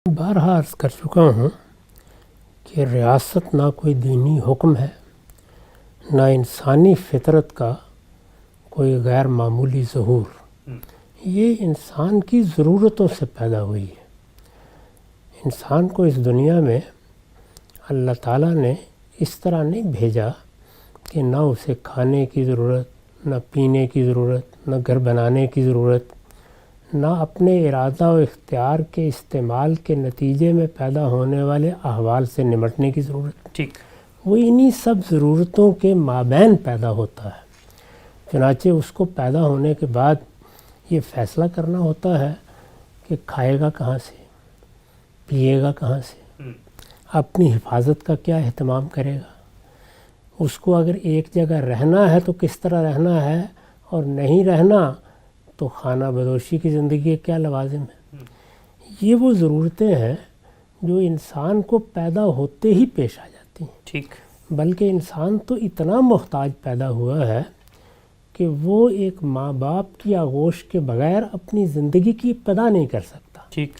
بارہا عرض کر چکا ہوں کہ ریاست نہ کوئی دینی حکم ہے، نہ انسانی فطرت کا کوئی غیر معمولی ظہور۔ یہ انسان کی ضرورتوں سے پیدا ہوئی ہے۔ انسان کو اس دنیا میں اللہ تعالیٰ نے اس طرح نہیں بھیجا کہ نہ اسے کھانے کی ضرورت، نہ پینے کی ضرورت، نہ گھر بنانے کی ضرورت، نہ اپنے ارادہ و اختیار کے استعمال کے نتیجے میں پیدا ہونے والے احوال سے نمٹنے کی ضرورت۔ ٹھیک، وہ انہی سب ضرورتوں کے مابین پیدا ہوتا ہے۔ چنانچہ اس کو پیدا ہونے کے بعد یہ فیصلہ کرنا ہوتا ہے کہ کھائے گا کہاں سے، پیے گا کہاں سے، اپنی حفاظت کا کیا اہتمام کرے گا، اس کو اگر ایک جگہ رہنا ہے تو کس طرح رہنا ہے، اور نہیں رہنا تو خانہ بدوشی کی زندگی کے کیا لوازم ہیں۔ یہ وہ ضرورتیں ہیں جو انسان کو پیدا ہوتے ہی پیش آ جاتی ہیں۔ ٹھیک، بلکہ انسان تو اتنا محتاج پیدا ہوا ہے کہ وہ ایک ماں باپ کی آغوش کے بغیر اپنی زندگی کی ابتدا نہیں کر سکتا۔ ٹھیک،